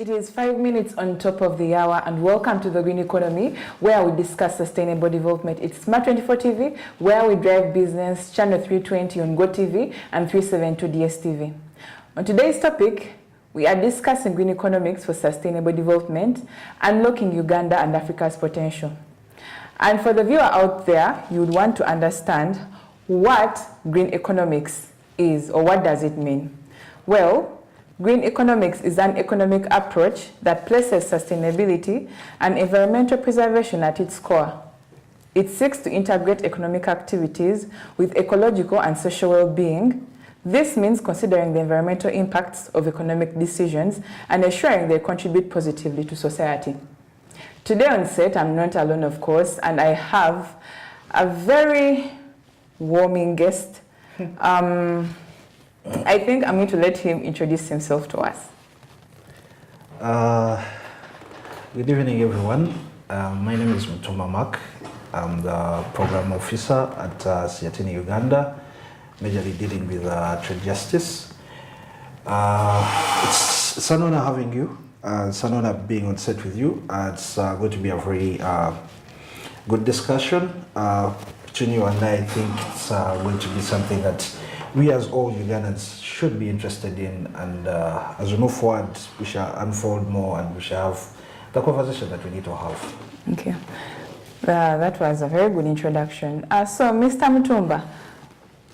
It is 5 minutes on top of the hour, and welcome to the Green Economy, where we discuss sustainable development. It's Smart 24 TV, where we drive business, channel 320 on GOTV and 372 DSTV. On today's topic, we are discussing green economics for sustainable development, unlocking Uganda and Africa's potential. And for the viewer out there, you would want to understand what green economics is, or what does it mean? Well, green economics is an economic approach that places sustainability and environmental preservation at its core. It seeks to integrate economic activities with ecological and social well-being. This means considering the environmental impacts of economic decisions and ensuring they contribute positively to society. Today on set, I'm not alone, of course, and I have a very warming guest. I think I'm going to let him introduce himself to us. Good evening, everyone. My name is Mutuma Mark. I'm the program officer at Siatini, Uganda, majorly dealing with trade justice. It's an honor having you. It's an honor being on set with you. It's going to be a very good discussion. Between you and I think it's going to be something that we as all Ugandans should be interested in, and as we move forward, we shall unfold more and we shall have the conversation that we need to have. Thank you. That was a very good introduction. So, Mr. Mutumba,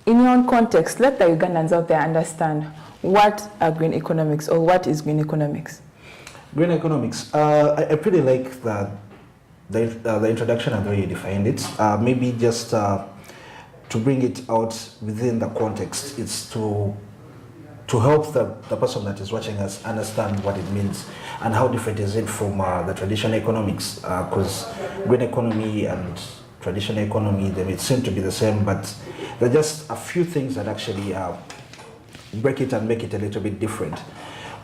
in your own context, let the Ugandans out there understand what are green economics, or what is green economics? Green economics, I pretty like the introduction and the way you defined it. Maybe just to bring it out within the context, it's to help the person that is watching us understand what it means and how different is it from the traditional economics, because green economy and traditional economy, they may seem to be the same, but there are just a few things that actually break it and make it a little bit different.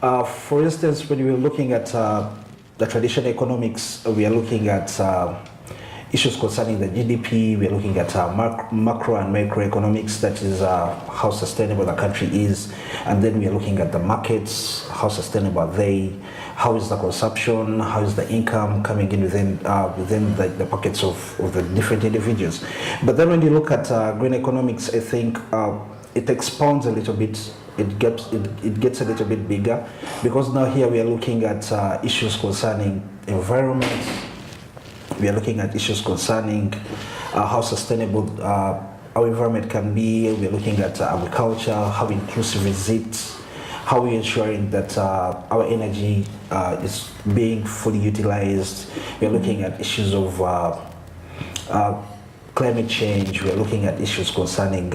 For instance, when we're looking at the traditional economics, we are looking at issues concerning the GDP, we're looking at macro and microeconomics, that is how sustainable the country is, and then we're looking at the markets, how sustainable are they, how is the consumption, how is the income coming in within the pockets of the different individuals. But then when you look at green economics, I think it expounds a little bit. It gets a little bit bigger, because now here we are looking at issues concerning environment. We are looking at issues concerning how sustainable our environment can be. We are looking at agriculture, how inclusive is it, how we are ensuring that our energy is being fully utilized. We are looking at issues of climate change. We are looking at issues concerning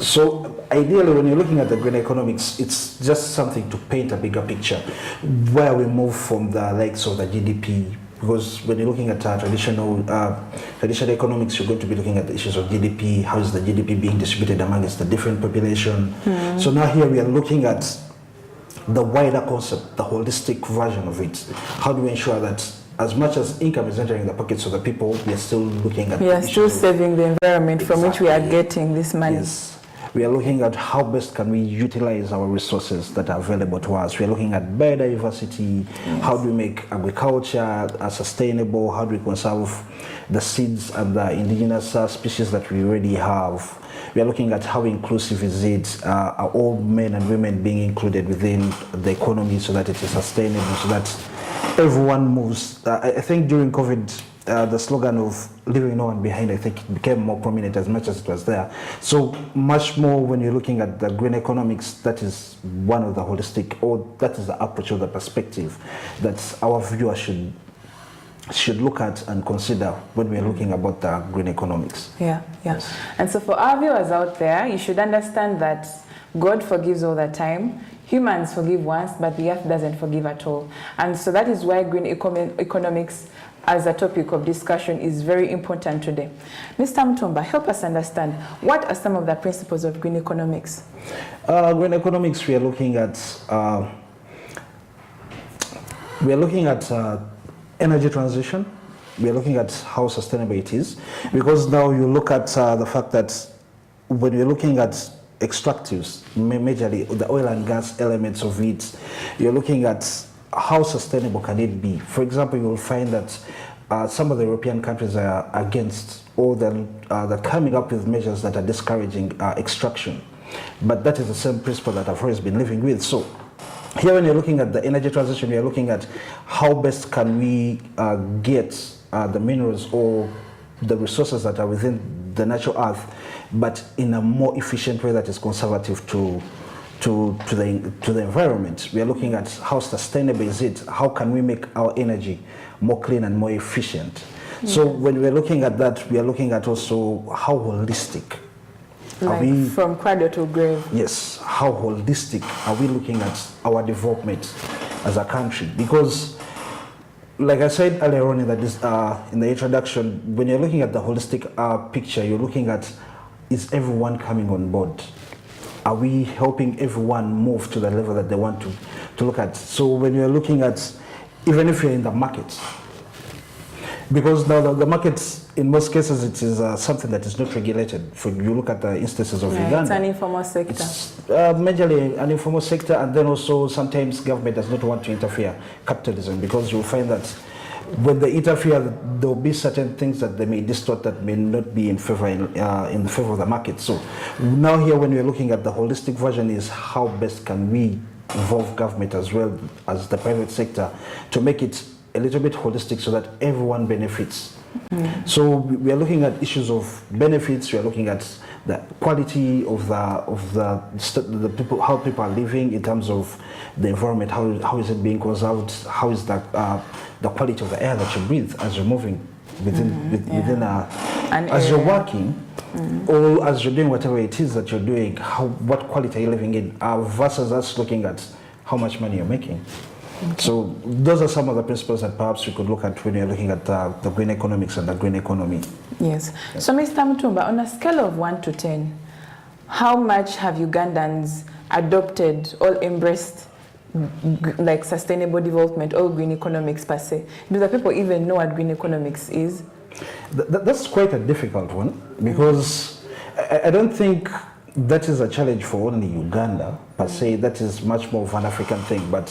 So ideally, when you're looking at the green economics, it's just something to paint a bigger picture, where we move from the likes of the GDP, because when you're looking at traditional economics, you're going to be looking at the issues of GDP, how is the GDP being distributed amongst the different population. So now here we are looking at the wider concept, the holistic version of it. How do we ensure that as much as income is entering the pockets of the people, we are still looking at... We are still saving the environment from which we are getting this money. Yes. We are looking at how best can we utilize our resources that are available to us. We are looking at biodiversity, how do we make agriculture sustainable, how do we conserve the seeds and the indigenous species that we already have. We are looking at how inclusive is it, are all men and women being included within the economy so that it is sustainable, so that everyone moves. I think during COVID, the slogan of leaving no one behind, I think it became more prominent as much as it was there. So much more when you're looking at the green economics, that is one of the holistic, or that is the approach or the perspective that our viewers should look at and consider when we're looking about the green economics. Yeah. Yes. And so for our viewers out there, you should understand that God forgives all the time. Humans forgive once, but the earth doesn't forgive at all. And so that is why green economics as a topic of discussion is very important today. Mr. Mutumba, help us understand, what are some of the principles of green economics? Green economics, we are looking at energy transition. We are looking at how sustainable it is, because now you look at the fact that when you're looking at extractives, majorly the oil and gas elements of it. You're looking at how sustainable can it be. For example, you will find that some of the European countries are against, or they're coming up with measures that are discouraging extraction. But that is the same principle that I've always been living with. So here when you're looking at the energy transition, you're looking at how best can we get the minerals or the resources that are within the natural earth, but in a more efficient way that is conservative to the environment. We are looking at how sustainable is it, how can we make our energy more clean and more efficient. So when we're looking at that, we are looking at also how holistic are we, from cradle to grave. Yes, how holistic are we looking at our development as a country? Because like I said earlier on in the introduction, when you're looking at the holistic picture, you're looking at, is everyone coming on board? Are we helping everyone move to the level that they want to look at? So when you're looking at, even if you're in the market, because now the markets, in most cases, it is something that is not regulated. For you look at the instances of Uganda. It's an informal sector. It's majorly an informal sector, and then also sometimes government does not want to interfere, capitalism, because you'll find that when they interfere, there will be certain things that they may distort that may not be in favor in the favor of the market. So now here, when we're looking at the holistic version, is how best can we involve government as well as the private sector to make it a little bit holistic so that everyone benefits. So we are looking at issues of benefits. We are looking at the quality of the people, how people are living in terms of the environment. How is it being conserved? How is the quality of the air that you breathe as you're moving within as you're working, or as you're doing whatever it is that you're doing. What quality are you living in? Versus us looking at how much money you're making. Okay. So those are some of the principles that perhaps we could look at when you're looking at the green economics and the green economy. Yes. So Mr. Mutumba, on a scale of 1 to 10, how much have Ugandans adopted or embraced like sustainable development or green economics per se? Do the people even know what green economics is? That's quite a difficult one, because I don't think that is a challenge for only Uganda per se. That is much more of an African thing. But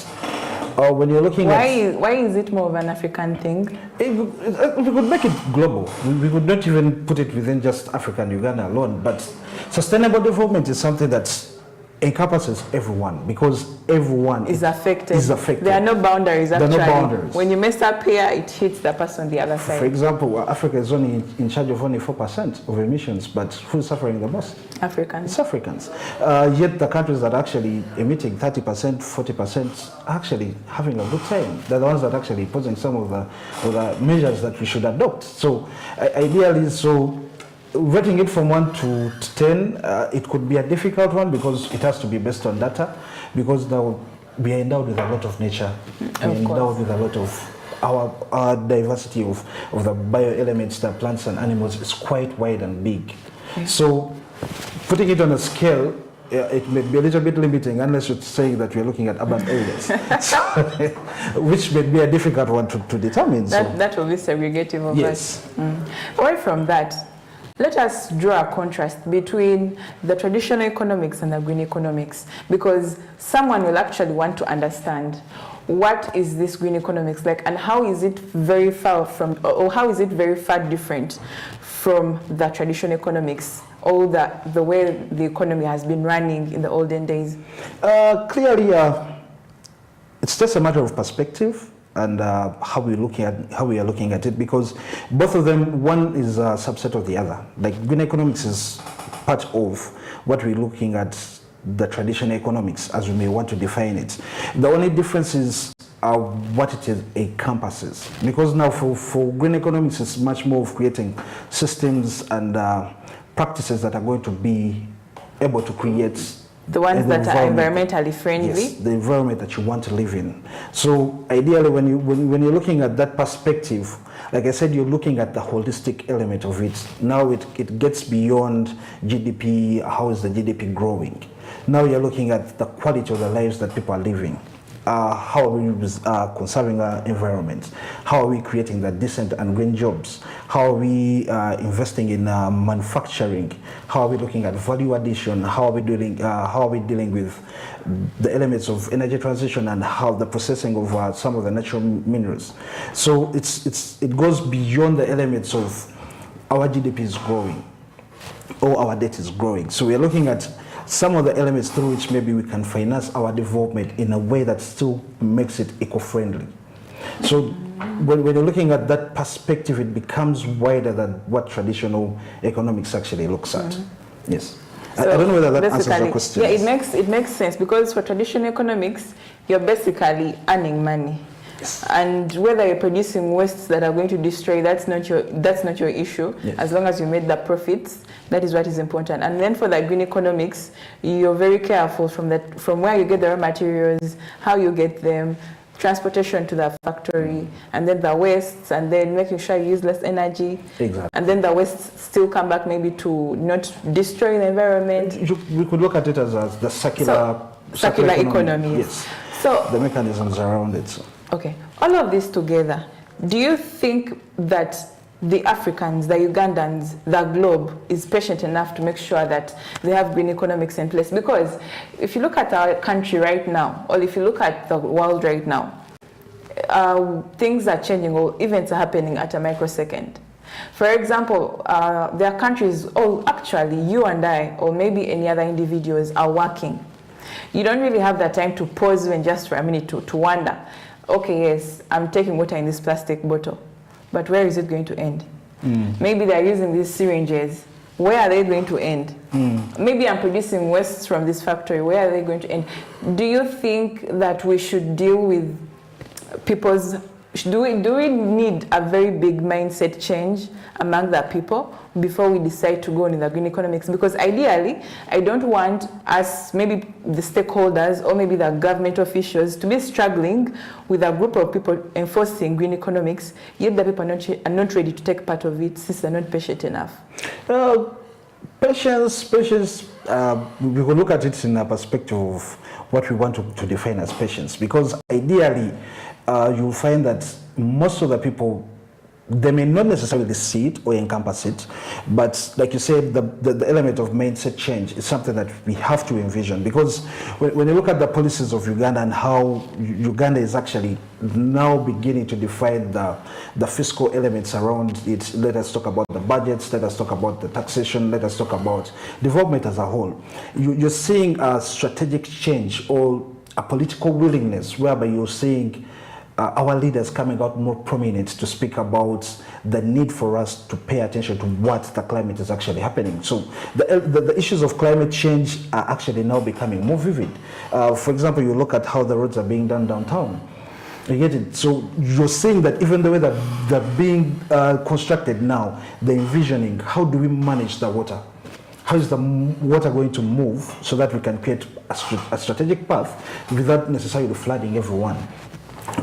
when you're looking why is it more of an African thing? We could make it global. We could not even put it within just Africa and Uganda alone. But sustainable development is something that encompasses everyone, because everyone is affected. There are no boundaries actually. There are no boundaries. When you mess up here, it hits the person on the other side. For example, Africa is only in charge of only 4% of emissions, but who's suffering the most? Africans. It's Africans. Yet the countries that are actually emitting 30%, 40% are actually having a good time. They're the ones that are actually posing some of the measures that we should adopt. So ideally, rating it from 1 to 10, it could be a difficult one, because it has to be based on data, because now we are endowed with a lot of nature. We are endowed with a lot of our diversity of the bioelements, the plants and animals is quite wide and big. Okay. So putting it on a scale, it may be a little bit limiting unless you're saying that we're looking at urban areas, which may be a difficult one to determine. That will be segregative of us. Yes. Away from that, let us draw a contrast between the traditional economics and the green economics, because someone will actually want to understand what is this green economics like, and how is it very far from, or how is it very far different from the traditional economics, or the way the economy has been running in the olden days? Clearly, it's just a matter of perspective and how we are looking at it, because both of them, one is a subset of the other. Like green economics is part of what we're looking at, the traditional economics as we may want to define it. The only difference is what it encompasses, because now for green economics it's much more of creating systems and practices that are going to be able to create the ones that are environmentally friendly. Yes, the environment that you want to live in. So ideally, when you're looking at that perspective, like I said, you're looking at the holistic element of it. Now it gets beyond GDP. How is the GDP growing? Now you're looking at the quality of the lives that people are living. how are we conserving our environment? How are we creating the decent and green jobs? How are we investing in manufacturing? How are we looking at value addition? How are we dealing with the elements of energy transition and how the processing of some of the natural minerals? So it goes beyond the elements of our GDP is growing or our debt is growing. So we are looking at some of the elements through which maybe we can finance our development in a way that still makes it eco-friendly. So when you're looking at that perspective, it becomes wider than what traditional economics actually looks at. Yes. So I don't know whether that answers your question. Yeah, it makes sense, because for traditional economics, you're basically earning money. Yes. And whether you're producing wastes that are going to destroy, that's not your issue. Yes. As long as you made the profits, that is what is important. And then for the green economics, you're very careful from where you get the raw materials, how you get them, transportation to the factory, and then the wastes, and then making sure you use less energy. Exactly. And then the wastes still come back maybe to not destroy the environment. We could look at it as the circular economy. Yes. So the mechanisms around it. Okay, all of this together, do you think that the Africans, the Ugandans, the globe is patient enough to make sure that they have green economics in place? Because if you look at our country right now, or if you look at the world right now, things are changing, or events are happening at a microsecond. For example, there are countries, actually you and I, or maybe any other individuals are working. You don't really have the time to pause even just for a minute to wonder, okay, yes, I'm taking water in this plastic bottle, but where is it going to end? Maybe they're using these syringes. Where are they going to end? Maybe I'm producing wastes from this factory. Where are they going to end? Do you think that we should deal with people's... Do we need a very big mindset change among the people before we decide to go in the green economics? Because ideally, I don't want us, maybe the stakeholders or maybe the government officials, to be struggling with a group of people enforcing green economics, yet the people are not ready to take part of it since they're not patient enough. Patience, we will look at it in a perspective of what we want to define as patience, because ideally, you'll find that most of the people, they may not necessarily see it or encompass it, but like you said, the element of mindset change is something that we have to envision, because when you look at the policies of Uganda and how Uganda is actually now beginning to define the fiscal elements around it, let us talk about the budgets, let us talk about the taxation, let us talk about development as a whole. You're seeing a strategic change or a political willingness whereby you're seeing our leaders coming out more prominent to speak about the need for us to pay attention to what the climate is actually happening. So the issues of climate change are actually now becoming more vivid. For example, you look at how the roads are being done downtown. You get it? So you're seeing that even the way that they're being constructed now, they're envisioning, how do we manage the water? How is the water going to move so that we can create a strategic path without necessarily flooding everyone?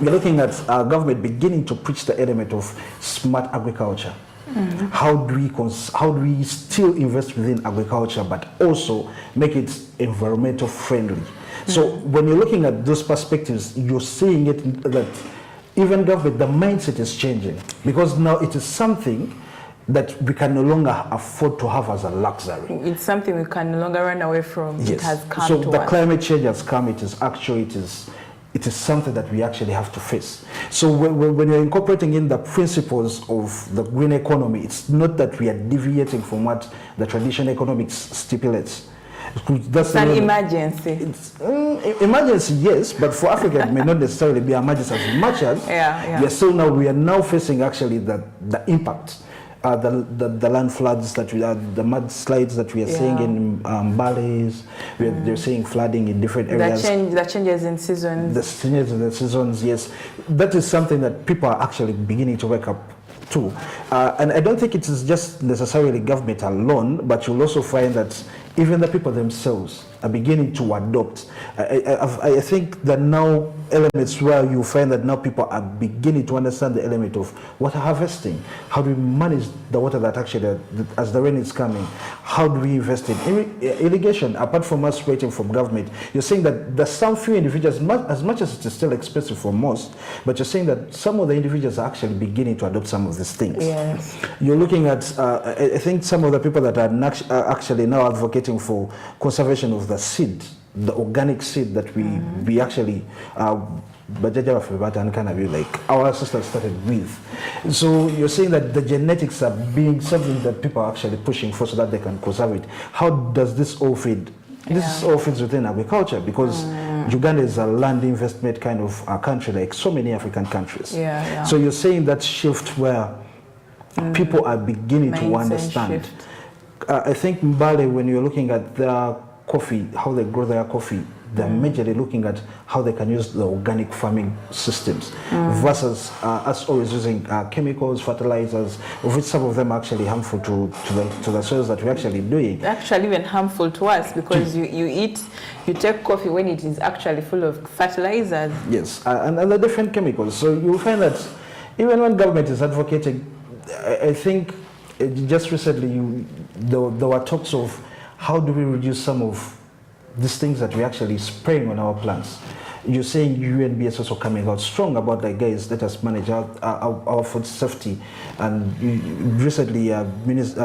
We're looking at our government beginning to preach the element of smart agriculture. How do we still invest within agriculture but also make it environmental friendly? So when you're looking at those perspectives, you're seeing it that even government, the mindset is changing, because now it is something that we can no longer afford to have as a luxury. It's something we can no longer run away from. Yes. It has come to us. The climate change has come. It is something that we actually have to face. So when you're incorporating in the principles of the green economy, it's not that we are deviating from what the traditional economics stipulates. It's an emergency. It's emergency, yes, but for Africa it may not necessarily be emergency as much as we are now facing actually the impact. The land floods that we are, the mudslides that we are seeing in valleys, they're seeing flooding in different areas. The changes in seasons. The changes in the seasons, yes. That is something that people are actually beginning to wake up to. And I don't think it is just necessarily government alone, but you'll also find that even the people themselves are beginning to adopt. I think that now elements where you find that now people are beginning to understand the element of water harvesting. How do we manage the water that actually, as the rain is coming, how do we invest in irrigation? Apart from us waiting from government, you're saying that there's some few individuals, as much as it is still expensive for most, but you're saying that some of the individuals are actually beginning to adopt some of these things. Yes. You're looking at, I think some of the people that are actually now advocating for conservation of the seed, the organic seed that we actually like our ancestors started with. So you're saying that the genetics are being something that people are actually pushing for so that they can conserve it. How does this all fit? This all fits within agriculture, because Uganda is a land investment kind of country, like so many African countries. So you're saying that shift where people are beginning to understand. I think Mbale, when you're looking at their coffee, how they grow their coffee, they're majorly looking at how they can use the organic farming systems versus us always using chemicals, fertilizers, of which some of them are actually harmful to the soils that we're actually doing. Actually even harmful to us, because you take coffee when it is actually full of fertilizers. Yes, and the different chemicals. So you'll find that even when government is advocating, I think just recently there were talks of how do we reduce some of these things that we're actually spraying on our plants. You're saying UNB is also coming out strong about, like, guys, let us manage our food safety. And recently,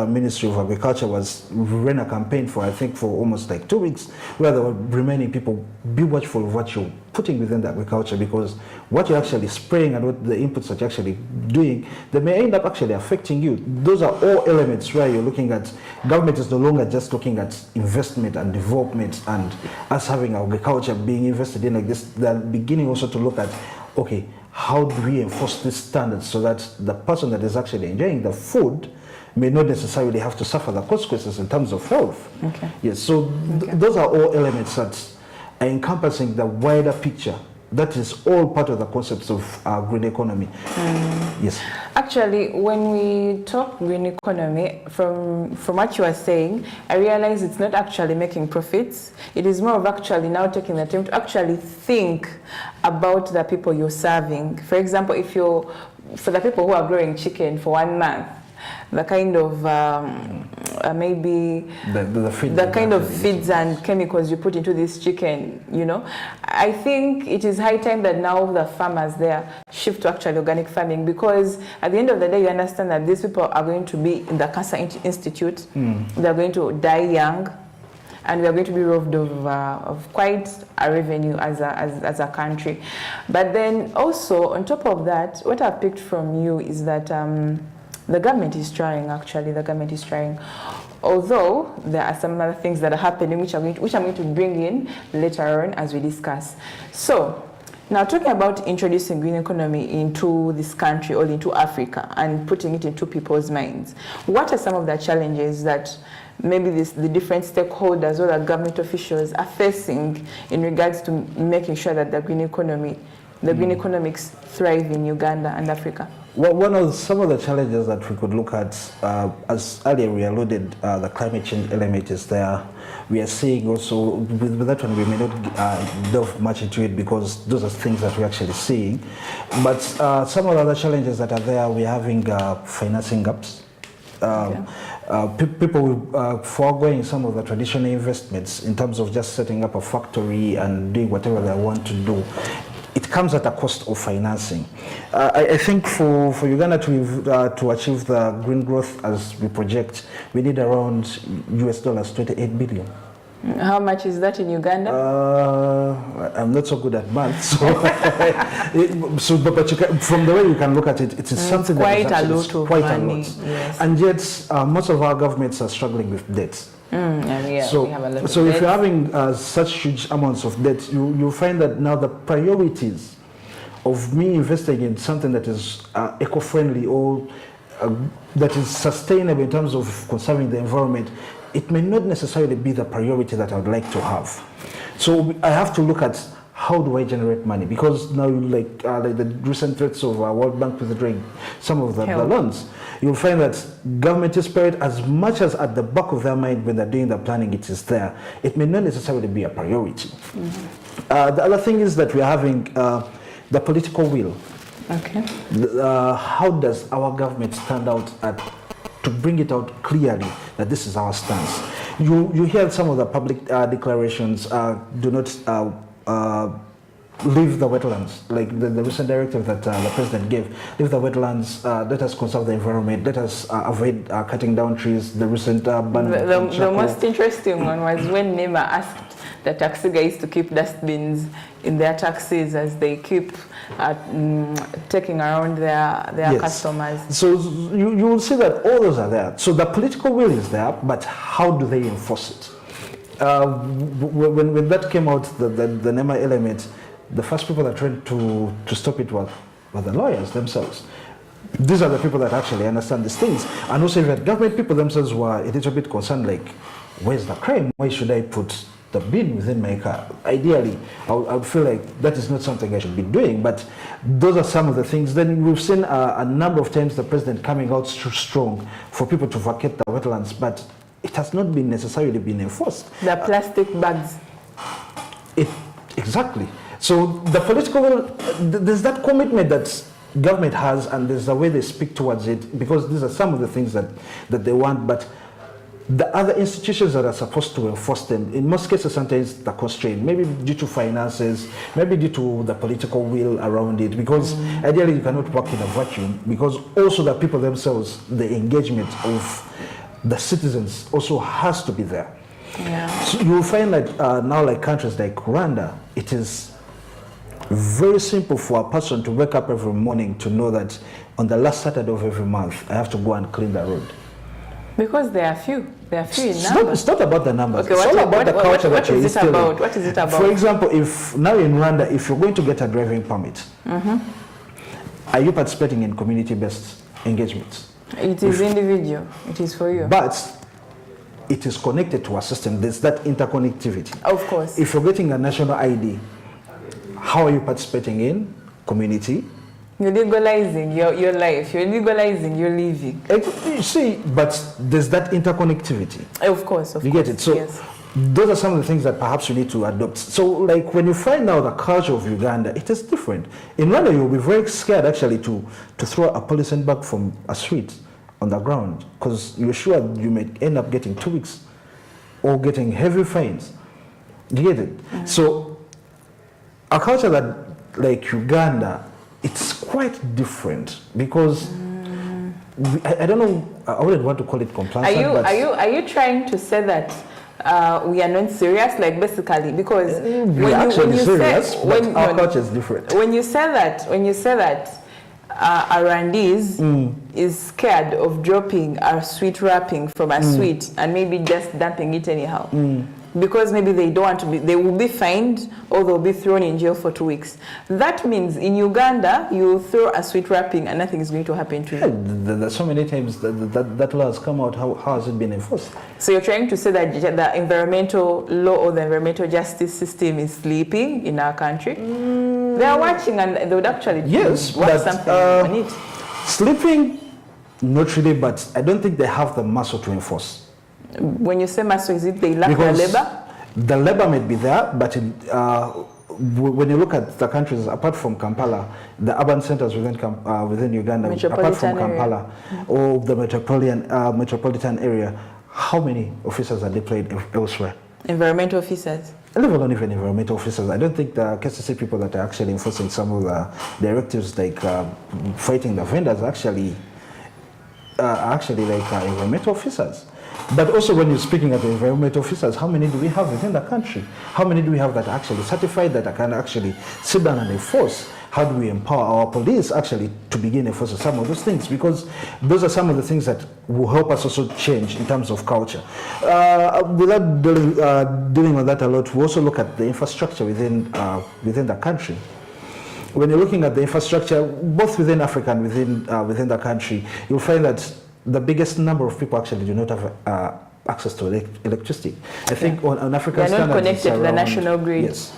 Ministry of Agriculture ran a campaign for, I think, for almost like 2 weeks, where they were reminding people, be watchful of what you're putting within the agriculture, because what you're actually spraying and what the inputs that you're actually doing, they may end up actually affecting you. Those are all elements where you're looking at, government is no longer just looking at investment and development and us having agriculture being invested in like this. They're beginning also to look at, okay, how do we enforce these standards so that the person that is actually enjoying the food may not necessarily have to suffer the consequences in terms of health. Yes, so those are all elements that are encompassing the wider picture. That is all part of the concepts of green economy. Yes. Actually, when we talk green economy, from what you are saying, I realize it's not actually making profits. It is more of actually now taking the time to actually think about the people you're serving. For example, for the people who are growing chicken for 1 month, the kind of maybe the kind of feeds and chemicals you put into this chicken, I think it is high time that now the farmers there shift to actually organic farming, because at the end of the day you understand that these people are going to be in the Cancer Institute, they're going to die young, and we are going to be robbed of quite a revenue as a country. But then also on top of that, what I've picked from you is that the government is trying, although there are some other things that are happening which I'm going to bring in later on as we discuss. So now, talking about introducing green economy into this country or into Africa and putting it into people's minds, what are some of the challenges that maybe the different stakeholders or the government officials are facing in regards to making sure that the green economics thrive in Uganda and Africa? Well, some of the challenges that we could look at, as earlier we alluded, the climate change element is there. We are seeing also, with that one we may not delve much into it because those are things that we're actually seeing. But some of the other challenges that are there, we're having financing gaps. People foregoing some of the traditional investments in terms of just setting up a factory and doing whatever they want to do. It comes at a cost of financing. I think for Uganda to achieve the green growth as we project, we need around US dollars 28 billion. How much is that in Uganda? I'm not so good at math, so but from the way you can look at it, it is something quite that is a lot of quite money. A lot. Yes. And yet most of our governments are struggling with debt. So we have a lot so of if you're having such huge amounts of debt, you'll find that now the priorities of me investing in something that is eco-friendly or that is sustainable in terms of conserving the environment, it may not necessarily be the priority that I would like to have. So I have to look at how do I generate money? Because now, like the recent threats of World Bank withdrawing some of the loans, you'll find that government is paid as much as at the back of their mind when they're doing the planning, it is there. It may not necessarily be a priority. The other thing is that we're having the political will. Okay. How does our government stand out to bring it out clearly that this is our stance? You hear some of the public declarations, do not leave the wetlands, like the recent directive that the president gave. Leave the wetlands, let us conserve the environment, let us avoid cutting down trees. The recent ban. The most interesting one was when NEMA asked the taxi guys to keep dustbins in their taxis as they keep taking around their customers. So you will see that all those are there. So the political will is there, but how do they enforce it? When that came out, the NEMA element, the first people that tried to stop it were the lawyers themselves. These are the people that actually understand these things. And also even government people themselves were a little bit concerned, like, where's the crime? Why should I put the bin within my car? Ideally, I would feel like that is not something I should be doing, but those are some of the things. Then we've seen a number of times the president coming out strong for people to vacate the wetlands, but it has not been necessarily been enforced. The plastic bags. Exactly. So the political will, there's that commitment that government has, and there's the way they speak towards it, because these are some of the things that they want, but the other institutions that are supposed to enforce them, in most cases, sometimes they're constrained, maybe due to finances, maybe due to the political will around it, because ideally you cannot work in a vacuum, because also the people themselves, the engagement of the citizens also has to be there. Yeah. So you will find that now, like countries like Rwanda, it is very simple for a person to wake up every morning to know that on the last Saturday of every month, I have to go and clean the road. Because there are few in numbers. It's not about the numbers. Okay, it's all about the culture that you're instilling. What is it about? For example, if now in Rwanda, if you're going to get a driving permit, are you participating in community-based engagements? It is individual. It is for you. But it is connected to a system. There's that interconnectivity. Of course. If you're getting a national ID, how are you participating in community? You're legalizing your life. You're legalizing your living. You see, but there's that interconnectivity. Of course, you get it. So yes. Those are some of the things that perhaps you need to adopt. So like when you find out the culture of Uganda, it is different. In Rwanda, you'll be very scared actually to throw a polythene bag from a street on the ground, because you're sure you may end up getting 2 weeks or getting heavy fines. You get it? So a culture that like Uganda, it's quite different, because I don't know, I wouldn't want to call it compliance. Are you trying to say that we are not serious, like basically, because our culture is different. When you say that a Rwandese is scared of dropping a sweet wrapping from a sweet and maybe just dumping it anyhow, because maybe they don't want to be, they will be fined or they'll be thrown in jail for 2 weeks. That means in Uganda, you throw a sweet wrapping and nothing is going to happen to you. There's so many times that law has come out. How has it been enforced? So you're trying to say that the environmental law or the environmental justice system is sleeping in our country? They are watching and they would actually work something on it. Sleeping, not really, but I don't think they have the muscle to enforce. When you say muscle, is it they lack the labor? The labor may be there, but when you look at the countries apart from Kampala, the urban centers within Uganda, apart from Kampala or the metropolitan area, how many officers are deployed elsewhere? Environmental officers? Not even environmental officers. I don't think the KCC people that are actually enforcing some of the directives, like fighting the vendors, are actually like environmental officers. But also when you're speaking of the environmental officers, how many do we have within the country? How many do we have that are actually certified, that can actually sit down and enforce? How do we empower our police actually to begin enforcing some of those things? Because those are some of the things that will help us also change in terms of culture. Without dealing with that a lot, we also look at the infrastructure within the country. When you're looking at the infrastructure, both within Africa and within the country, you'll find that the biggest number of people actually do not have access to electricity. I think on African standards, they're not connected to the national grid. Yes.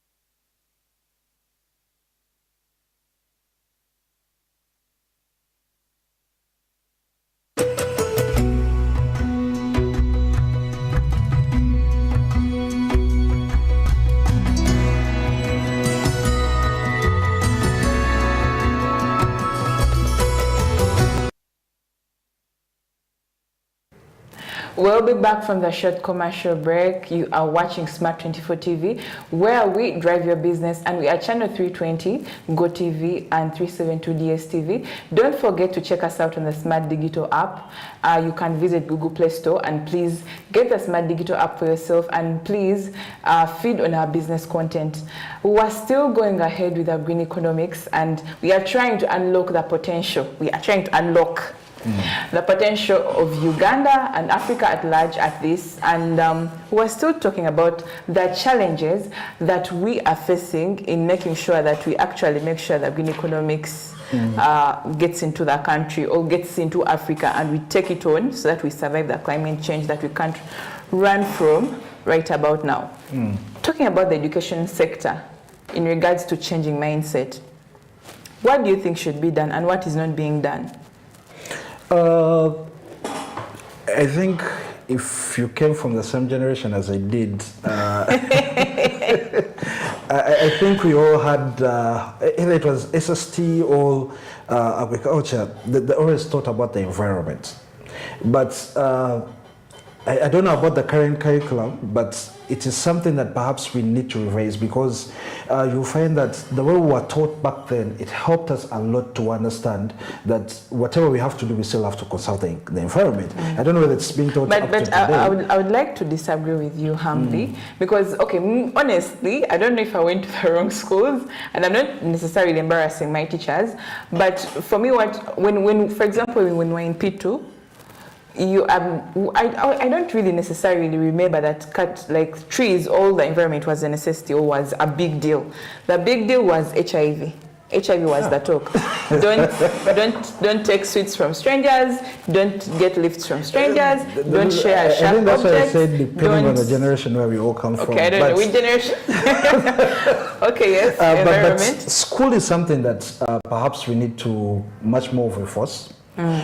We'll be back from the short commercial break. You are watching Smart 24 TV, where we drive your business, and we are channel 320, GOTV, and 372 DSTV. Don't forget to check us out on the Smart Digital app. You can visit Google Play Store, and please get the Smart Digital app for yourself, and please feed on our business content. We are still going ahead with our green economics, and we are trying to unlock the potential. We are trying to unlock the potential of Uganda and Africa at large at this, and we're still talking about the challenges that we are facing in making sure that we actually make sure that green economics gets into the country or gets into Africa, and we take it on so that we survive the climate change that we can't run from right about now. Talking about the education sector in regards to changing mindset, what do you think should be done and what is not being done? I think if you came from the same generation as I did, I think we all had, either it was SST or agriculture, they always thought about the environment. But I don't know about the current curriculum, but it is something that perhaps we need to revise, because you'll find that the way we were taught back then, it helped us a lot to understand that whatever we have to do, we still have to consult the environment. I don't know whether it's being taught up to today. I would like to disagree with you humbly, because, okay, honestly, I don't know if I went to the wrong schools, and I'm not necessarily embarrassing my teachers, but for me, when for example, when we were in P2, I don't really necessarily remember that like trees, all the environment was a necessity or was a big deal. The big deal was HIV. HIV was the talk. Don't take sweets from strangers. Don't get lifts from strangers. Don't share sharp I think that's objects. why I said depending on the generation where we all come from. Okay, I don't know which generation. Okay, yes, environment. But school is something that perhaps we need to much more reinforce.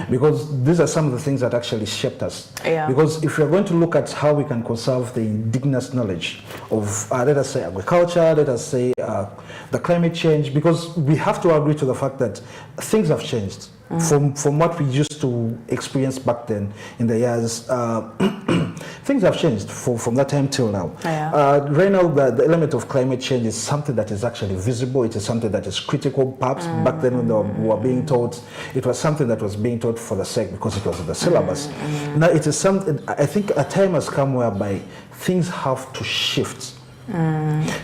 Because these are some of the things that actually shaped us. Because if you're going to look at how we can conserve the indigenous knowledge of, let us say, agriculture, let us say, the climate change, because we have to agree to the fact that things have changed from what we used to experience back then in the years. Things have changed from that time till now. Right now, the element of climate change is something that is actually visible. It is something that is critical. Perhaps back then when we were being taught, it was something that was being taught for the sake because it was in the syllabus. Now it is something, I think a time has come whereby things have to shift.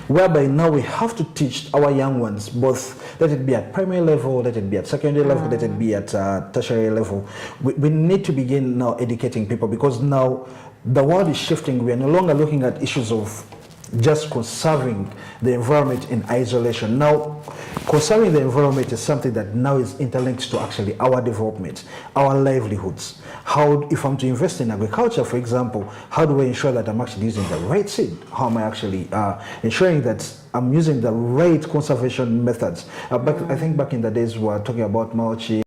Whereby now we have to teach our young ones, both, let it be at primary level, let it be at secondary level, let it be at tertiary level. We need to begin now educating people, because now the world is shifting. We are no longer looking at issues of just conserving the environment in isolation. Now, conserving the environment is something that now is interlinked to actually our development, our livelihoods. How, if I'm to invest in agriculture, for example, how do I ensure that I'm actually using the right seed? How am I actually ensuring that I'm using the right conservation methods? I think back in the days we were talking about mulching.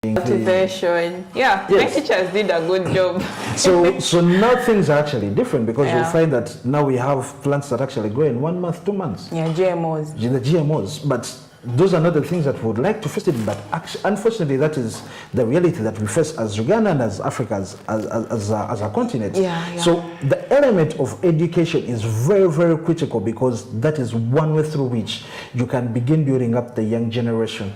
Cultivation. Yeah, my teachers did a good job. So now things are actually different, because you'll find that now we have plants that actually grow in 1 month, 2 months. Yeah, GMOs. The GMOs, but those are not the things that we would like to face it. But actually, unfortunately, that is the reality that we face as Uganda and as Africa, as a continent. So the element of education is very, very critical, because that is one way through which you can begin building up the young generation.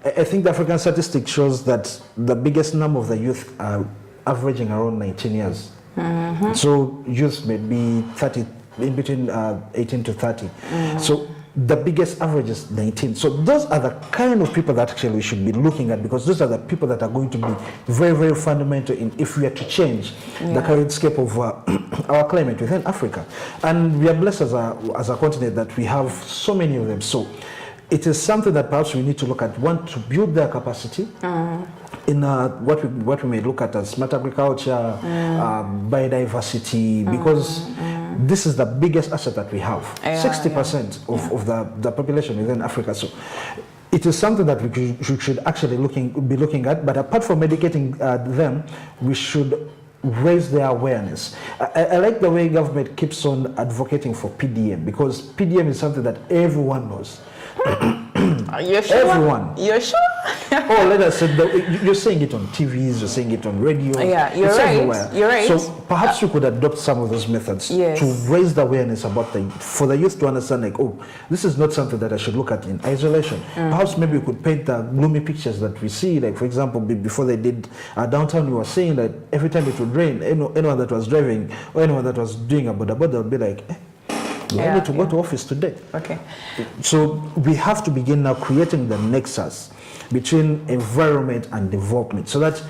I think the African statistic shows that the biggest number of the youth are averaging around 19 years. So youth may be 30, in between 18 to 30. So the biggest average is 19. So those are the kind of people that actually we should be looking at, because those are the people that are going to be very, very fundamental in if we are to change the current scape of our climate within Africa. And we are blessed as a continent that we have so many of them. So it is something that perhaps we need to look at, one, to build their capacity in what we may look at as smart agriculture, biodiversity, because this is the biggest asset that we have. 60% of the population within Africa. So it is something that we should actually be looking at. But apart from educating them, we should raise their awareness. I like the way government keeps on advocating for PDM, because PDM is something that everyone knows. Are you sure? Everyone. You're sure? Oh, let us say, you're saying it on TVs, you're saying it on radio. Yeah, you're right. Everywhere. You're right. So perhaps you could adopt some of those methods to raise the awareness about for the youth to understand, like, oh, this is not something that I should look at in isolation. Perhaps maybe we could paint the gloomy pictures that we see, like, for example, before they did downtown, you were saying that every time it would rain, anyone that was driving or anyone that was doing a boda would be like, I need to go to office today. Okay. So we have to begin now creating the nexus between environment and development, so that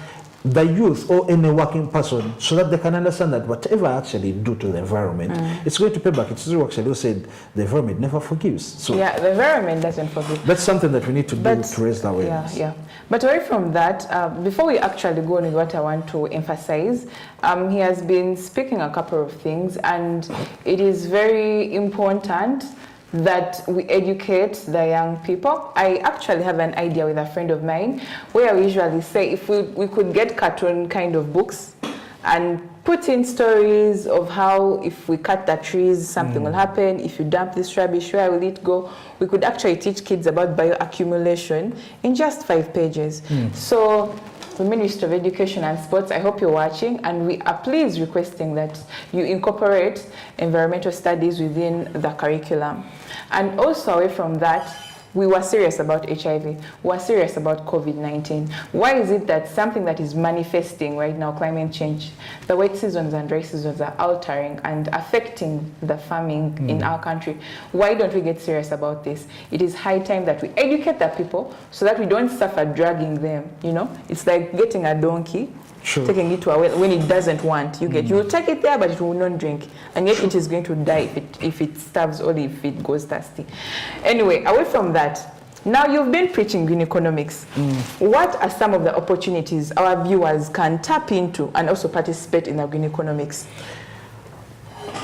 the youth or any working person, so that they can understand that whatever I actually do to the environment, it's going to pay back. It's true, actually, who said the environment never forgives. So yeah, the environment doesn't forgive. That's something that we need to do to raise the awareness. Yeah. But away from that, before we actually go on with what I want to emphasize, he has been speaking a couple of things, and it is very important that we educate the young people. I actually have an idea with a friend of mine where we usually say if we could get cartoon kind of books and put in stories of how if we cut the trees, something will happen. If you dump this rubbish, where will it go? We could actually teach kids about bioaccumulation in just 5 pages. So the Ministry of Education and Sports, I hope you're watching, and we are please requesting that you incorporate environmental studies within the curriculum. And also away from that, we were serious about HIV. We were serious about COVID-19. Why is it that something that is manifesting right now, climate change, the wet seasons and dry seasons are altering and affecting the farming in our country? Why don't we get serious about this? It is high time that we educate the people so that we don't suffer dragging them, you know? It's like getting a donkey, taking it to a well when it doesn't want. You will take it there, but it will not drink, and yet it is going to die if it starves or if it goes thirsty. Anyway, away from that, now you've been preaching green economics. What are some of the opportunities our viewers can tap into and also participate in the green economics?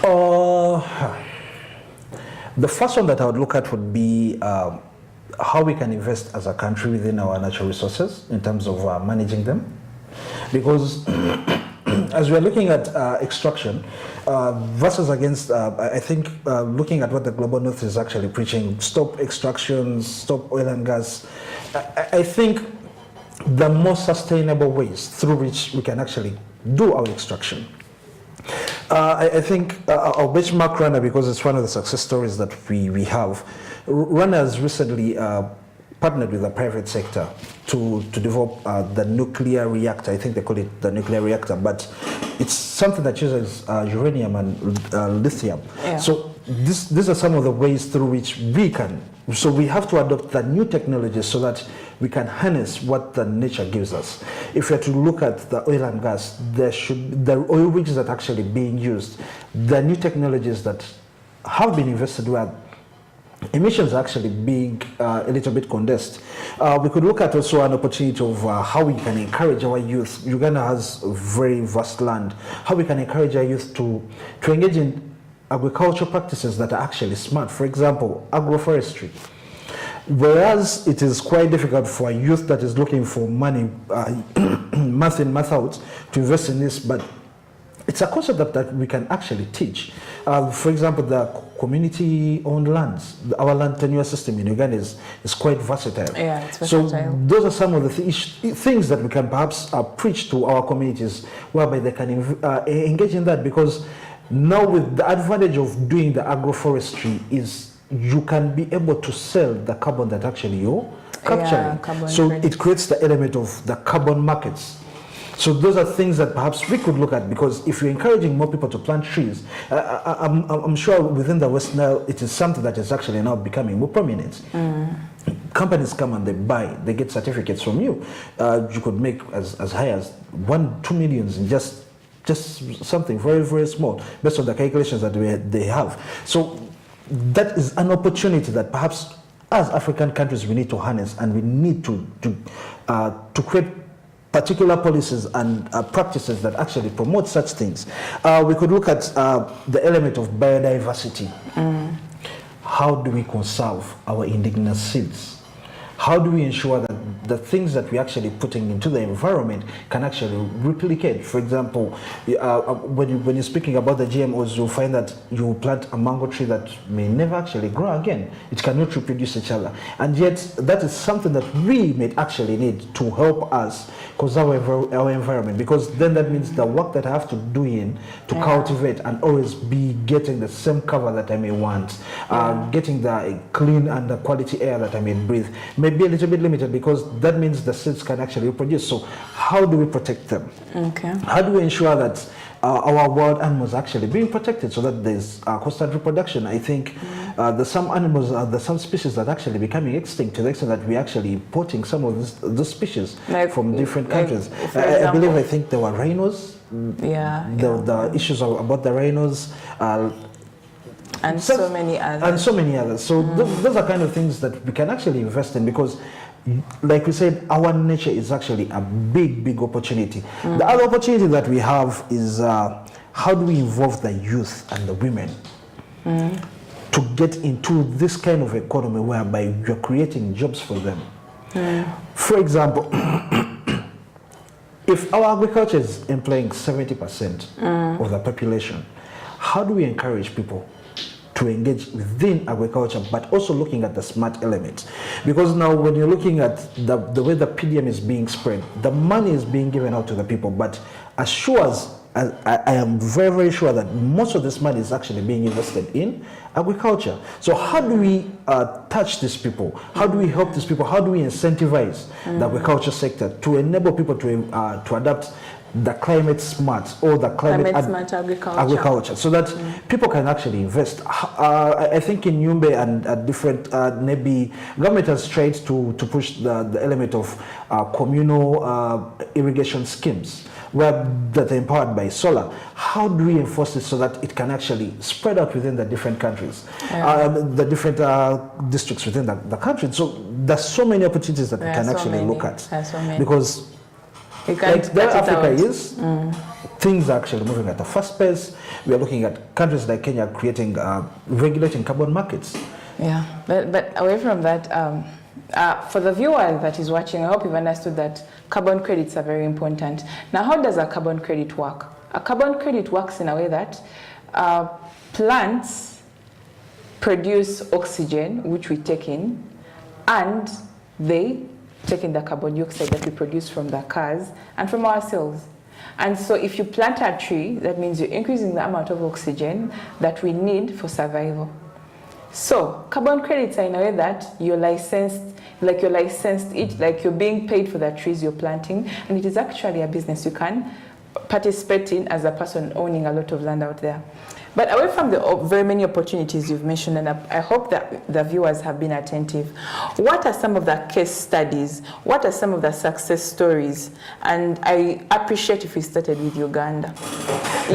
The first one that I would look at would be how we can invest as a country within our natural resources in terms of managing them. Because as we're looking at extraction versus against, I think looking at what the Global North is actually preaching, stop extractions, stop oil and gas, I think the most sustainable ways through which we can actually do our extraction. I think our benchmark runner, because it's one of the success stories that we have, Runner has recently partnered with the private sector to develop the nuclear reactor. I think they call it the nuclear reactor, but it's something that uses uranium and lithium. So these are some of the ways through which we can. So we have to adopt the new technologies so that we can harness what the nature gives us. If we are to look at the oil and gas, the oil rigs that are actually being used, the new technologies that have been invested where emissions are actually being a little bit condensed. We could look at also an opportunity of how we can encourage our youth. Uganda has a very vast land. How we can encourage our youth to engage in agricultural practices that are actually smart. For example, agroforestry. Whereas it is quite difficult for a youth that is looking for money month in, month out to invest in this, but it's a concept that we can actually teach. For example, the community-owned lands, our land tenure system in Uganda is quite versatile. Yeah, it's versatile. So those are some of the things that we can perhaps preach to our communities, whereby they can engage in that. Because now with the advantage of doing the agroforestry is you can be able to sell the carbon that actually you're capturing. So it creates the element of the carbon markets. So those are things that perhaps we could look at, because if you're encouraging more people to plant trees, I'm sure within the West Nile, it is something that is actually now becoming more prominent. Companies come and they get certificates from you. You could make as high as 1-2 millions in just something very, very small, based on the calculations that they have. So that is an opportunity that perhaps as African countries we need to harness, and we need to create particular policies and practices that actually promote such things. We could look at the element of biodiversity. How do we conserve our indigenous seeds? how do we ensure that the things that we're actually putting into the environment can actually replicate? For example, when you're speaking about the GMOs, you'll find that you plant a mango tree that may never actually grow again. It cannot reproduce each other. And yet, that is something that we may actually need to help us conserve our environment, because then that means the work that I have to do to cultivate and always be getting the same cover that I may want, getting the clean and the quality air that I may breathe, may be a little bit limited, because that means the seeds can actually reproduce. So how do we protect them? Okay. How do we ensure that our wild animals are actually being protected so that there's constant reproduction? I think there's some animals, there's some species that are actually becoming extinct, to the extent that we're actually importing some of these species from different countries. I think there were rhinos. The issues about the rhinos. And so many others. So those are kind of things that we can actually invest in, because like we said, our nature is actually a big opportunity. The other opportunity that we have is how do we involve the youth and the women to get into this kind of economy whereby you're creating jobs for them. For example, if our agriculture is employing 70% of the population, how do we encourage people to engage within agriculture, but also looking at the smart elements? Because now when you're looking at the way the PDM is being spread, the money is being given out to the people, but as sure as I am very sure that most of this money is actually being invested in agriculture. So how do we touch these people? How do we help these people? How do we incentivize the agriculture sector to enable people to adapt the climate smart or the climate smart agriculture, so that people can actually invest? I think in Yumbe and different maybe government has tried to push the element of communal irrigation schemes that are empowered by solar. How do we enforce it so that it can actually spread out within the different countries, the different districts within the country? So there's so many opportunities that we can actually look at, because like where Africa is, things are actually moving at a fast pace. We are looking at countries like Kenya creating, regulating carbon markets. Yeah, but away from that, for the viewer that is watching, I hope you've understood that carbon credits are very important. Now, how does a carbon credit work? A carbon credit works in a way that plants produce oxygen, which we take in, and they take in the carbon dioxide that we produce from the cars and from ourselves. And so if you plant a tree, that means you're increasing the amount of oxygen that we need for survival. So carbon credits are in a way that you're licensed, like you're being paid for the trees you're planting, and it is actually a business you can participate in as a person owning a lot of land out there. But away from the very many opportunities you've mentioned, and I hope that the viewers have been attentive, what are some of the case studies? What are some of the success stories? And I appreciate if we started with Uganda.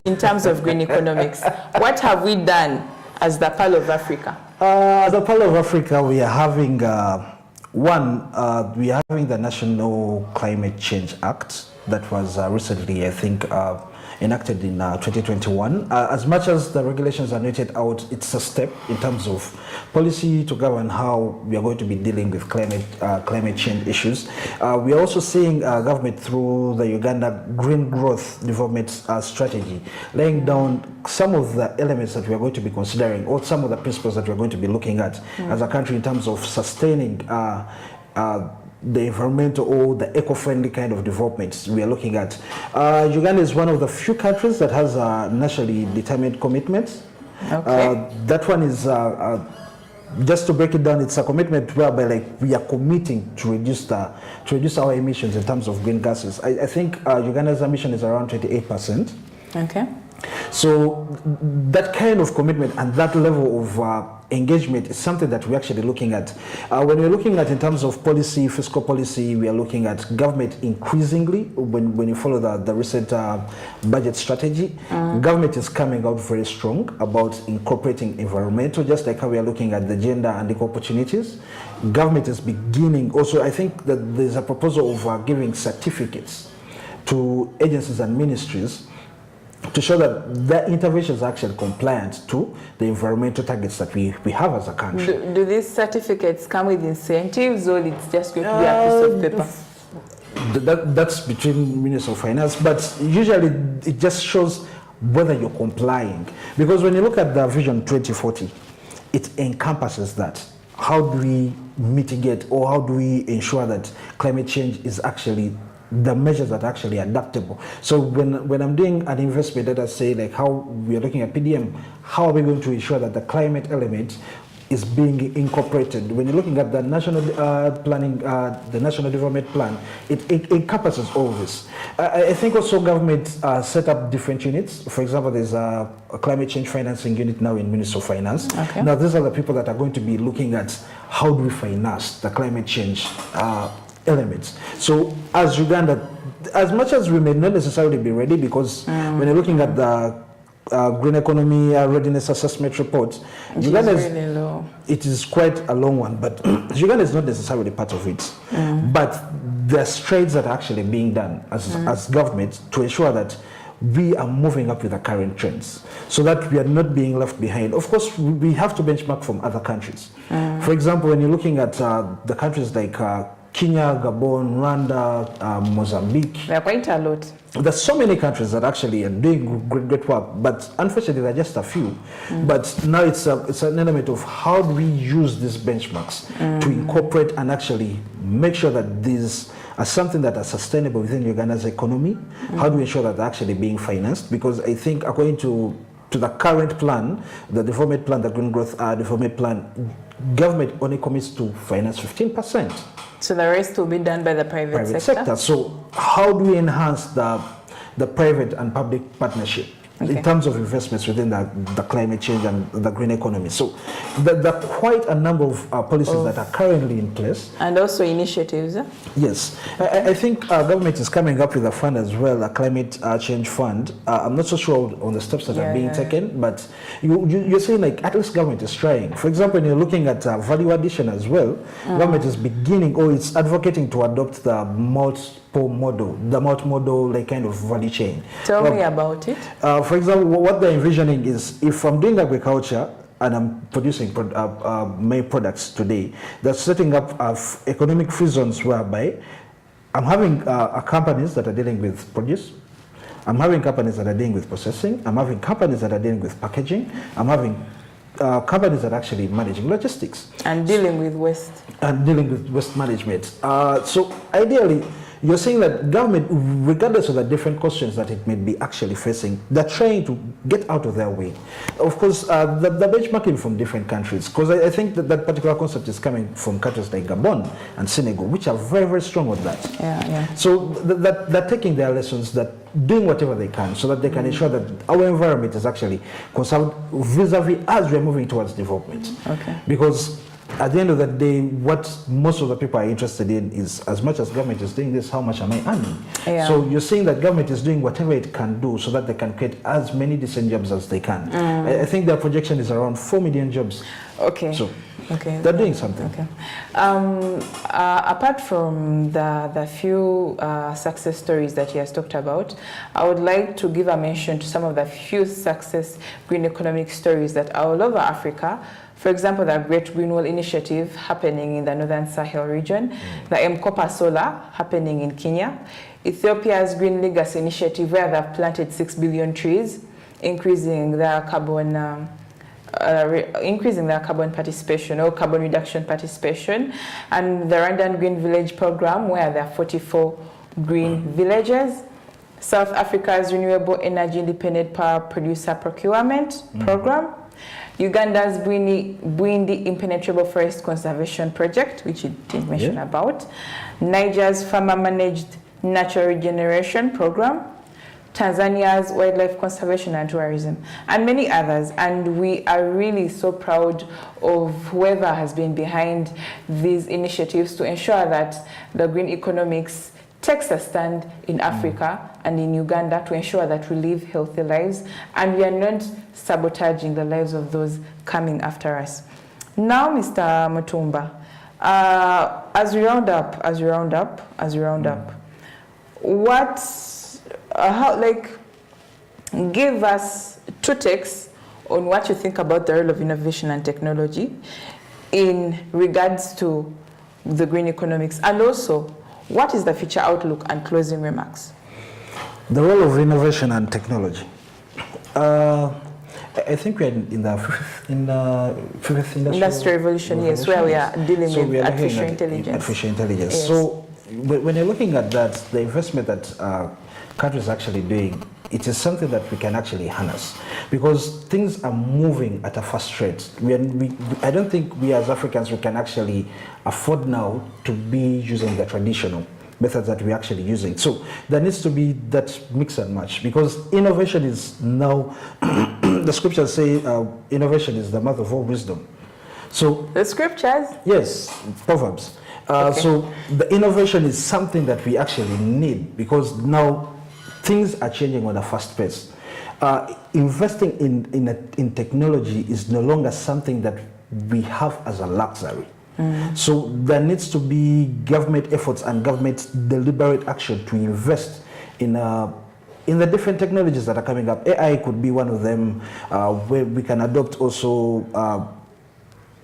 In terms of green economics, what have we done as the Pearl of Africa? The Pearl of Africa, we are having, we are having the National Climate Change Act that was recently, I think, enacted in 2021. As much as the regulations are noted out, it's a step in terms of policy to govern how we are going to be dealing with climate change issues. We are also seeing government through the Uganda Green Growth Development Strategy, laying down some of the elements that we are going to be considering, or some of the principles that we are going to be looking at as a country in terms of sustaining the environmental or the eco-friendly kind of developments we are looking at. Uganda is one of the few countries that has nationally determined commitments. Okay. That one is, just to break it down, it's a commitment whereby we are committing to reduce our emissions in terms of green gases. I think Uganda's emission is around 28%. Okay. So that kind of commitment and that level of engagement is something that we're actually looking at. When we're looking at in terms of policy, fiscal policy, we are looking at government increasingly, when you follow the recent budget strategy, government is coming out very strong about incorporating environmental, just like how we are looking at the gender and equal opportunities. Government is beginning also, I think that there's a proposal of giving certificates to agencies and ministries to show that the interventions are actually compliant to the environmental targets that we have as a country. Do these certificates come with incentives, or it's just going to be a piece of paper? That's between Minister of Finance, but usually it just shows whether you're complying. Because when you look at the Vision 2040, it encompasses that. How do we mitigate, or how do we ensure that climate change is actually the measures that are actually adaptable? So when I'm doing an investment, let us say like how we are looking at PDM, how are we going to ensure that the climate element is being incorporated? When you're looking at the national planning, the national development plan, it encompasses all of this. I think also government set up different units. For example, there's a climate change financing unit now in Ministry of Finance. Okay. Now these are the people that are going to be looking at how do we finance the climate change elements. So as Uganda, as much as we may not necessarily be ready, because when you're looking at the green economy readiness assessment report, Uganda is really low. It is quite a long one, but Uganda is not necessarily part of it. But there are strides that are actually being done as government to ensure that we are moving up with the current trends, so that we are not being left behind. Of course, we have to benchmark from other countries. For example, when you're looking at the countries like Kenya, Gabon, Rwanda, Mozambique. There are quite a lot. There's so many countries that actually are doing great work, but unfortunately there are just a few. But now it's an element of how do we use these benchmarks to incorporate and actually make sure that these are something that are sustainable within Uganda's economy. How do we ensure that they're actually being financed? Because I think according to the current plan, the development plan, the green growth development plan, government only commits to finance 15%. So the rest will be done by the private sector? So how do we enhance the private and public partnership in terms of investments within the climate change and the green economy? So there are quite a number of policies that are currently in place. And also initiatives. Yes. I think government is coming up with a fund as well, a climate change fund. I'm not so sure on the steps that are being taken, but you're saying like at least government is trying. For example, when you're looking at value addition as well, government is beginning, or it's advocating to adopt the multimodal like kind of value chain. Tell me about it. For example, what they're envisioning is if I'm doing agriculture and I'm producing my products today, they're setting up economic free zones whereby I'm having companies that are dealing with produce, I'm having companies that are dealing with processing, I'm having companies that are dealing with packaging, I'm having companies that are actually managing logistics. And dealing with waste. And dealing with waste management. So ideally, you're saying that government, regardless of the different questions that it may be actually facing, they're trying to get out of their way. Of course, the benchmarking from different countries, because I think that particular concept is coming from countries like Gabon and Senegal, which are very, very strong on that. So they're taking their lessons, that doing whatever they can so that they can ensure that our environment is actually conserved vis-a-vis as we're moving towards development. Because at the end of the day, what most of the people are interested in is, as much as government is doing this, how much am I earning? So you're saying that government is doing whatever it can do so that they can create as many decent jobs as they can. I think their projection is around 4 million jobs. So they're doing something. Apart from the few success stories that he has talked about, I would like to give a mention to some of the few success green economic stories that are all over Africa. For example, the Great Green Wall Initiative happening in the Northern Sahel region, the Mkopa Solar happening in Kenya, Ethiopia's Green Legacy Initiative, where they've planted 6 billion trees, increasing their carbon participation or carbon reduction participation, and the Rwandan Green Village Program, where there are 44 green villages, South Africa's Renewable Energy Independent Power Producer Procurement Program, Uganda's Bwindi Impenetrable Forest Conservation Project, which you didn't mention about, Niger's Farmer Managed Natural Regeneration Program, Tanzania's Wildlife Conservation and Tourism, and many others. And we are really so proud of whoever has been behind these initiatives to ensure that the green economics takes a stand in Africa and in Uganda to ensure that we live healthy lives and we are not sabotaging the lives of those coming after us. Now, Mr. Mutumba, as we round up, give us 2 takes on what you think about the role of innovation and technology in regards to the green economics, and also what is the future outlook and closing remarks? The role of innovation and technology. I think we are in the fifth industrial revolution, yes, where we are dealing with artificial intelligence. Artificial intelligence. Yes. So when you're looking at that, the investment that countries are actually doing, it is something that we can actually harness, because things are moving at a fast rate. I don't think we as Africans, we can actually afford now to be using the traditional methods that we're actually using. So there needs to be that mix and match, because innovation is now, the scriptures say innovation is the mother of all wisdom. So the scriptures? Yes, Proverbs. Okay. So the innovation is something that we actually need, because now things are changing on a fast pace. Investing in technology is no longer something that we have as a luxury. So there needs to be government efforts and government deliberate action to invest in the different technologies that are coming up. AI could be one of them, where we can adopt also.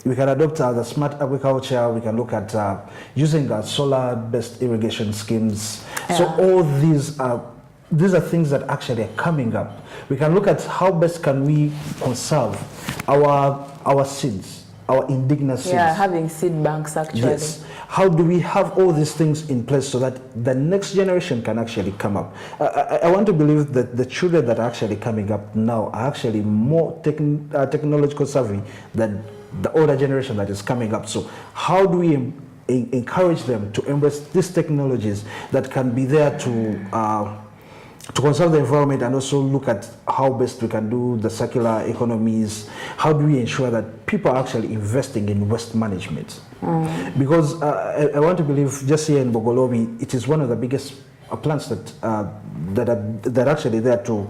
We can adopt the smart agriculture. We can look at using solar-based irrigation schemes. Yeah. So all these are things that actually are coming up. We can look at how best can we conserve our seeds, our indigenous seeds. Yeah, having seed banks actually. Yes. How do we have all these things in place so that the next generation can actually come up? I want to believe that the children that are actually coming up now are actually more technological savvy than the older generation that is coming up. So how do we encourage them to embrace these technologies that can be there to conserve the environment, and also look at how best we can do the circular economies? How do we ensure that people are actually investing in waste management? Because I want to believe just here in Bogolobi, it is one of the biggest plants that are actually there to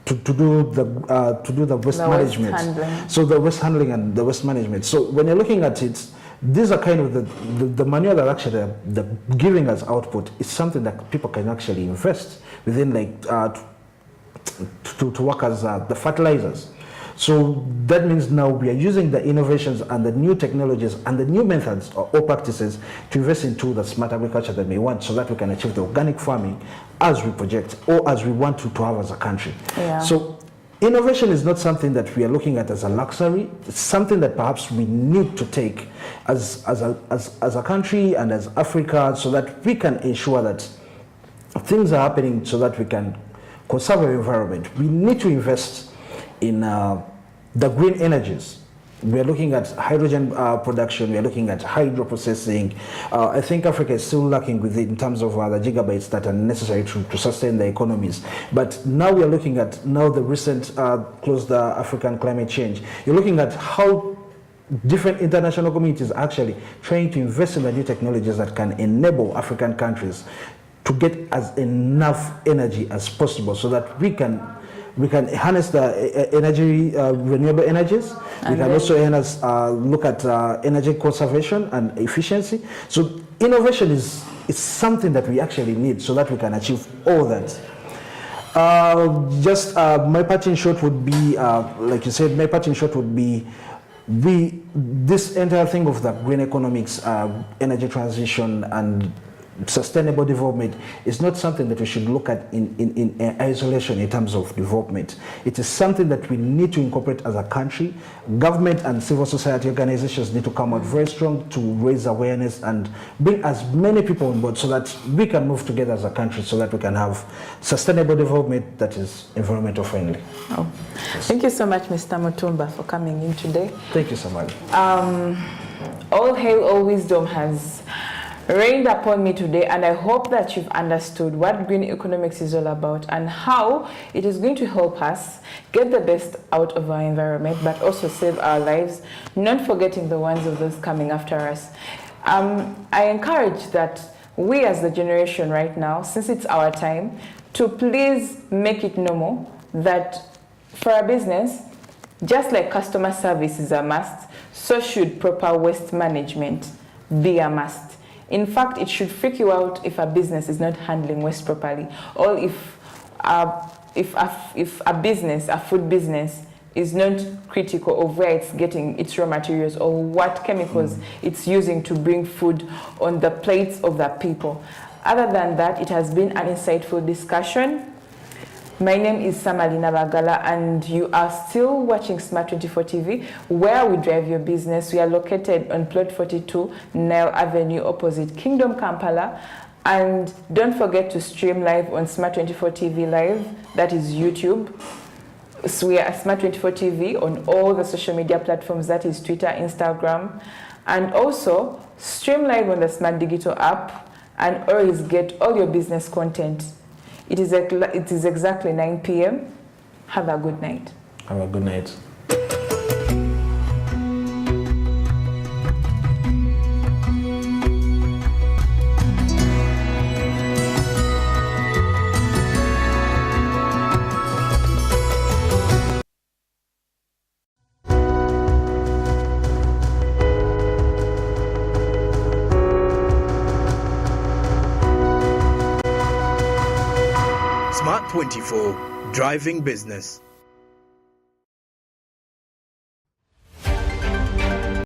do the waste management. So the waste handling and the waste management. So when you're looking at it, these are kind of the manure that actually the giving us output is something that people can actually invest within, like to work as the fertilizers. So that means now we are using the innovations and the new technologies and the new methods or practices to invest into the smart agriculture that we want, so that we can achieve the organic farming as we project or as we want to have as a country. Yeah. So innovation is not something that we are looking at as a luxury. It's something that perhaps we need to take as a country and as Africa, so that we can ensure that things are happening, so that we can conserve our environment. We need to invest in the green energies. We are looking at hydrogen production. We are looking at hydro processing. I think Africa is still lacking with it in terms of the gigabytes that are necessary to sustain the economies. But now we are looking at the recent closed African climate change. You're looking at how different international communities are actually trying to invest in the new technologies that can enable African countries to get as enough energy as possible, so that we can harness the energy, renewable energies. We can also look at energy conservation and efficiency. So innovation is something that we actually need, so that we can achieve all that. My parting shot would be, like you said, this entire thing of the green economics, energy transition and sustainable development is not something that we should look at in isolation in terms of development. It is something that we need to incorporate as a country. Government and civil society organizations need to come out very strong to raise awareness and bring as many people on board, so that we can move together as a country, so that we can have sustainable development that is environmental friendly. Oh. Yes. Thank you so much, Mr. Mutumba, for coming in today. Thank you so much. All hail, all wisdom has rained upon me today, and I hope that you've understood what green economics is all about and how it is going to help us get the best out of our environment, but also save our lives, not forgetting the ones of those coming after us. I encourage that we as the generation right now, since it's our time, to please make it normal that for a business, just like customer service is a must, so should proper waste management be a must. In fact, it should freak you out if a business is not handling waste properly, or if a if a business, a food business, is not critical of where it's getting its raw materials or what chemicals it's using to bring food on the plates of the people. Other than that, it has been an insightful discussion. My name is Samalina Bagala, and you are still watching Smart 24 TV, where we drive your business. We are located on plot 42, Nile Avenue, opposite Kingdom, Kampala. And don't forget to stream live on Smart 24 TV Live, that is YouTube. So we are Smart 24 TV on all the social media platforms, that is Twitter, Instagram, and also stream live on the Smart Digital app and always get all your business content. It is exactly 9 p.m. Have a good night. Have a good night. Smart 24, driving business.